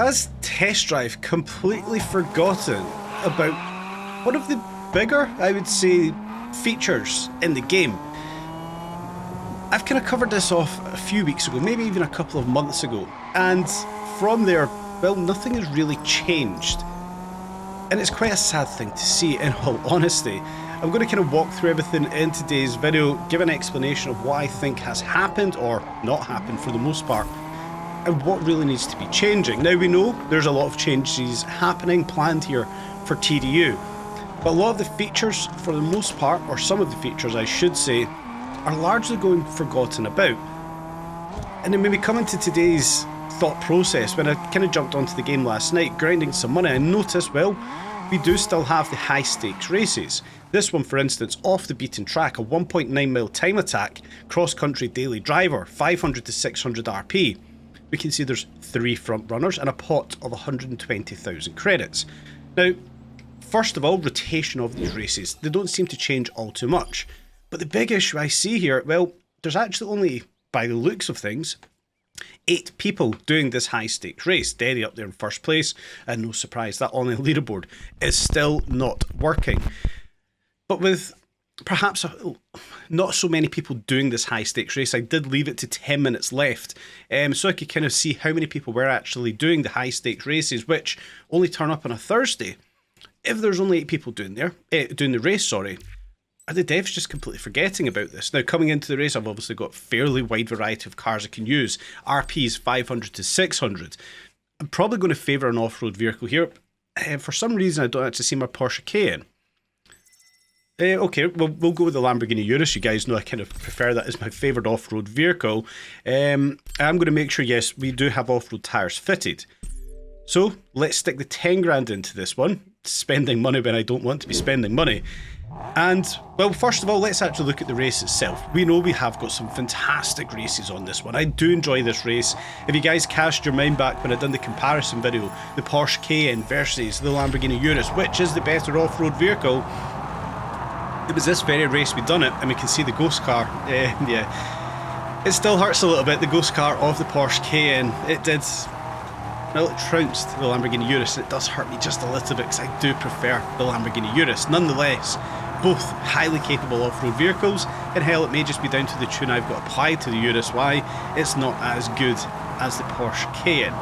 Has Test Drive completely forgotten about one of the bigger, I would say, features in the game? I've kind of covered this off a few weeks ago, maybe even a couple of months ago, and from there, well, nothing has really changed. And it's quite a sad thing to see, in all honesty. I'm going to kind of walk through everything in today's video, give an explanation of what I think has happened, or not happened for the most part, and what really needs to be changing. Now, we know there's a lot of changes happening, planned here for TDU, but a lot of the features, for the most part, or some of the features I should say, are largely going forgotten about. And then when we come into today's thought process, when I kind of jumped onto the game last night, grinding some money, I noticed, well, we do still have the high stakes races. This one, for instance, off the beaten track, a 1.9 mil time attack, cross-country daily driver, 500 to 600 RP. We can see there's 3 front runners and a pot of 120,000 credits. Now, first of all, rotation of these races, they don't seem to change all too much. But the big issue I see here, well, there's actually only, by the looks of things, 8 people doing this high stakes race. Derry up there in first place, and no surprise, that online leaderboard is still not working. But with perhaps not so many people doing this high stakes race, I did leave it to 10 minutes left, so I could kind of see how many people were actually doing the high stakes races, which only turn up on a Thursday. If there's only 8 people doing the race, sorry, are the devs just completely forgetting about this? Now, coming into the race, I've obviously got a fairly wide variety of cars I can use. RPs 500 to 600. I'm probably going to favour an off-road vehicle here. For some reason, I don't actually see my Porsche Cayenne. Okay, we'll go with the Lamborghini Urus. You guys know I kind of prefer that as my favourite off-road vehicle. I'm going to make sure, yes, we do have off-road tyres fitted. So, let's stick the 10 grand into this one. Spending money when I don't want to be spending money. And, well, first of all, let's actually look at the race itself. We know we have got some fantastic races on this one. I do enjoy this race. If you guys cast your mind back when I done the comparison video, the Porsche Cayenne versus the Lamborghini Urus, which is the better off-road vehicle, it was this very race we done it, and we can see the ghost car. Yeah, it still hurts a little bit, the ghost car of the Porsche Cayenne. It did, well, it trounced the Lamborghini Urus. It does hurt me just a little bit because I do prefer the Lamborghini Urus. Nonetheless, both highly capable off-road vehicles, and hell, it may just be down to the tune I've got applied to the Urus why it's not as good as the Porsche Cayenne.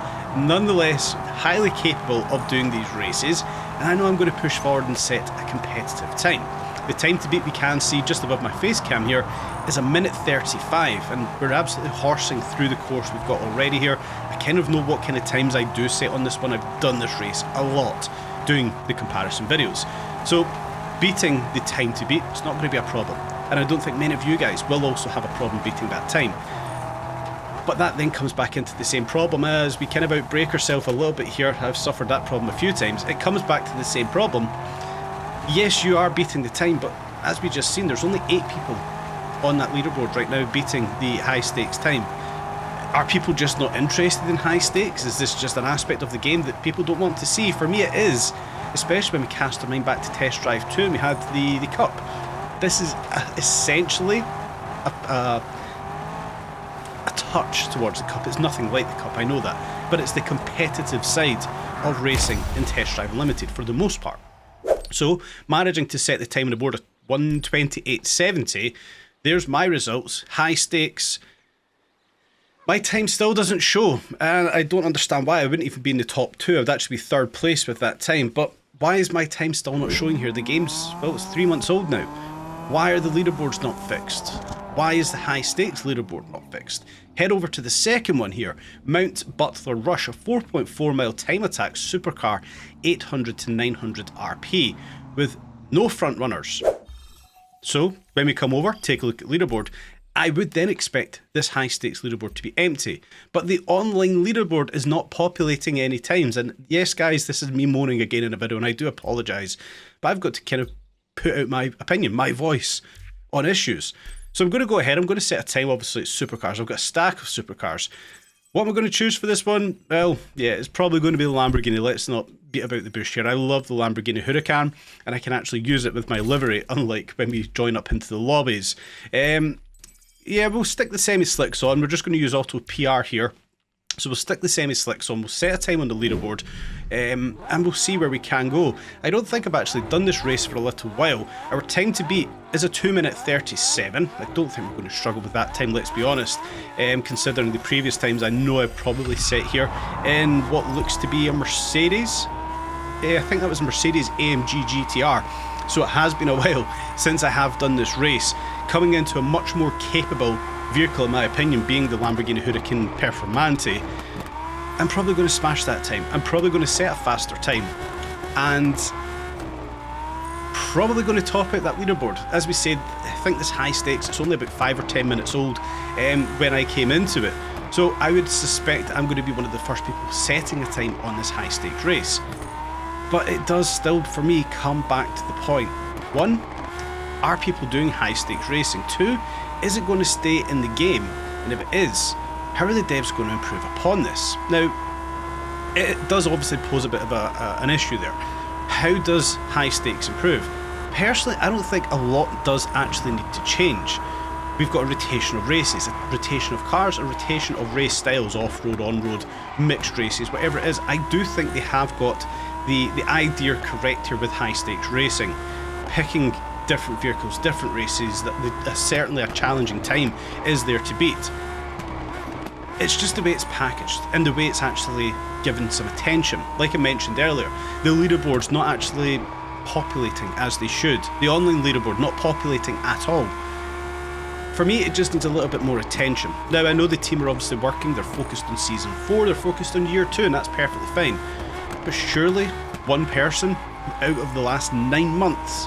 Nonetheless, highly capable of doing these races, and I know I'm going to push forward and set a competitive time. The time to beat we can see just above my face cam here is 1:35, and we're absolutely horsing through the course we've got already here. I kind of know what kind of times I do set on this one. I've done this race a lot doing the comparison videos. So beating the time to beat is not going to be a problem, and I don't think many of you guys will also have a problem beating that time. But that then comes back into the same problem as we kind of outbreak ourselves a little bit here. I've suffered that problem a few times. It comes back to the same problem. Yes, you are beating the time, but as we just seen, there's only 8 people on that leaderboard right now beating the high stakes time. Are people just not interested in high stakes? Is this just an aspect of the game that people don't want to see? For me it is, especially when we cast our mind back to Test Drive 2 and we had the Cup. This is essentially a touch towards the Cup. It's nothing like the Cup, I know that, but it's the competitive side of racing in Test Drive Limited for the most part. So, managing to set the time on the board at 1:28.70, there's my results, high stakes. My time still doesn't show, and I don't understand why. I wouldn't even be in the top 2, I'd actually be 3rd place with that time, but why is my time still not showing here? The game's, well, it's 3 months old now. Why are the leaderboards not fixed? Why is the high stakes leaderboard not fixed? Head over to the second one here, Mount Butler Rush, a 4.4 mile time attack supercar, 800 to 900 RP, with no front runners. So, when we come over, take a look at leaderboard, I would then expect this high stakes leaderboard to be empty, but the online leaderboard is not populating any times, and yes guys, this is me moaning again in a video, and I do apologise, but I've got to kind of put out my opinion, my voice on issues. So I'm going to go ahead, I'm going to set a time, obviously it's supercars, I've got a stack of supercars. What am I going to choose for this one? Well, yeah, it's probably going to be the Lamborghini. Let's not beat about the bush here. I love the Lamborghini Huracan, and I can actually use it with my livery, unlike when we join up into the lobbies. Yeah, we'll stick the semi-slicks on. We're just going to use auto PR here. So we'll stick the semi-slicks on, we'll set a time on the leaderboard, and we'll see where we can go. I don't think I've actually done this race for a little while. Our time to beat is a 2:37. I don't think we're going to struggle with that time, let's be honest. Considering the previous times, I know I've probably set here in what looks to be a Mercedes. I think that was a Mercedes AMG GTR. So it has been a while since I have done this race, coming into a much more capable vehicle, in my opinion, being the Lamborghini Huracan Performante. I'm probably going to smash that time. I'm probably going to set a faster time, and probably going to top out that leaderboard. As we said, I think this high stakes, it's only about 5 or 10 minutes old when I came into it. So I would suspect I'm going to be one of the first people setting a time on this high stakes race. But it does still, for me, come back to the point. 1, are people doing high stakes racing? 2, is it going to stay in the game? And if it is, how are the devs going to improve upon this? Now, it does obviously pose a bit of an issue there. How does high stakes improve? Personally, I don't think a lot does actually need to change. We've got a rotation of races, a rotation of cars, a rotation of race styles, off-road, on-road, mixed races, whatever it is. I do think they have got the idea correct here with high stakes racing. Picking different vehicles, different races, that certainly a challenging time is there to beat. It's just the way it's packaged and the way it's actually given some attention. Like I mentioned earlier, the leaderboard's not actually populating as they should. The online leaderboard not populating at all. For me, it just needs a little bit more attention. Now, I know the team are obviously working, they're focused on Season 4, they're focused on Year 2, and that's perfectly fine. But surely, one person out of the last 9 months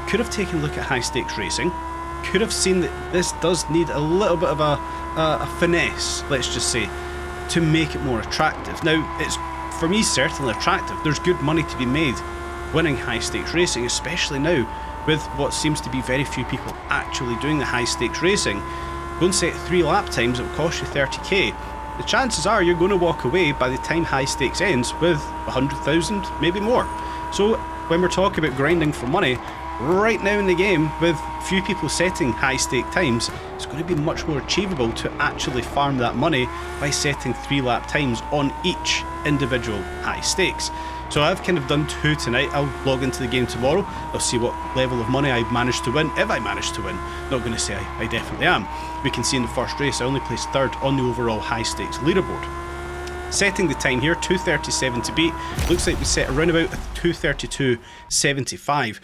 could have taken a look at high stakes racing, could have seen that this does need a little bit of a finesse, let's just say, to make it more attractive. Now, it's, for me, certainly attractive. There's good money to be made winning high stakes racing, especially now with what seems to be very few people actually doing the high stakes racing. Go and set 3 lap times, it will cost you 30k. The chances are you're going to walk away by the time high stakes ends with 100,000, maybe more. So when we're talking about grinding for money, right now in the game, with few people setting high stake times, it's going to be much more achievable to actually farm that money by setting 3 lap times on each individual high stakes. So I've kind of done 2 tonight. I'll log into the game tomorrow. I'll see what level of money I managed to win, if I managed to win. Not going to say I definitely am. We can see in the first race I only placed 3rd on the overall high stakes leaderboard. Setting the time here, 2:37 to beat. Looks like we set around about 2:32.75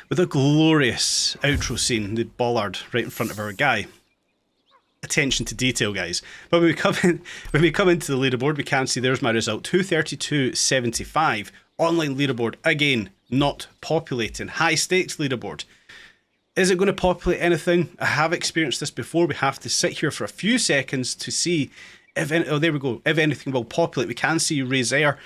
with a glorious outro scene, the bollard right in front of our guy. Attention to detail, guys. But when we come into the leaderboard, we can see there's my result, 2:32.75. Online leaderboard, again, not populating. High stakes leaderboard. Is it going to populate anything? I have experienced this before. We have to sit here for a few seconds to see if there we go. If anything will populate. We can see Razor,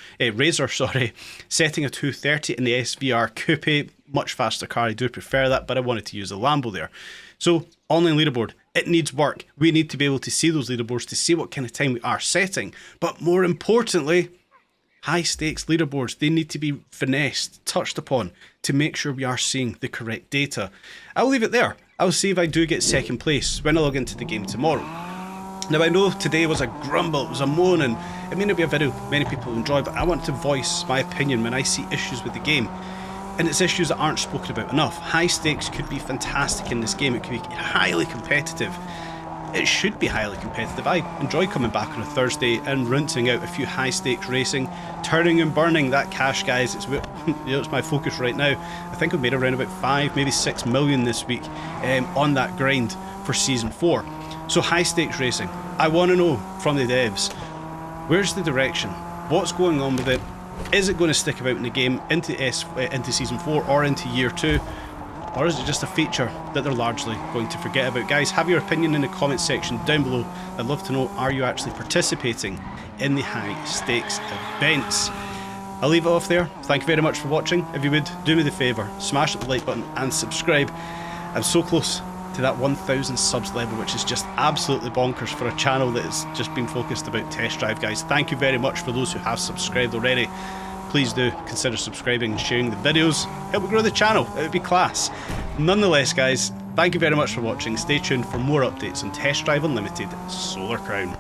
setting a 2:30 in the SVR Coupe. Much faster car. I do prefer that, but I wanted to use a Lambo there. So, online leaderboard, it needs work. We need to be able to see those leaderboards to see what kind of time we are setting. But more importantly, high stakes leaderboards, they need to be finessed, touched upon, to make sure we are seeing the correct data. I'll leave it there. I'll see if I do get 2nd place when I log into the game tomorrow. Now, I know today was a grumble, it was a moan, and it may not be a video many people enjoy, but I want to voice my opinion when I see issues with the game. And it's issues that aren't spoken about enough. High stakes could be fantastic in this game. It could be highly competitive. It should be highly competitive. I enjoy coming back on a Thursday and rinsing out a few high stakes racing, turning and burning that cash, guys. It's it's my focus right now. I think I've made around about 5, maybe 6 million this week on that grind for Season 4. So high stakes racing. I want to know from the devs, where's the direction? What's going on with it? Is it going to stick about in the game into Season 4 or into Year 2? Or is it just a feature that they're largely going to forget about? Guys, have your opinion in the comment section down below. I'd love to know, are you actually participating in the high stakes events? I'll leave it off there. Thank you very much for watching. If you would, do me the favour, smash the like button and subscribe. I'm so close to that 1,000 subs level, which is just absolutely bonkers for a channel that has just been focused about test drive, guys. Thank you very much for those who have subscribed already. Please do consider subscribing and sharing the videos. Help me grow the channel, it would be class. Nonetheless, guys, thank you very much for watching. Stay tuned for more updates on Test Drive Unlimited Solar Crown.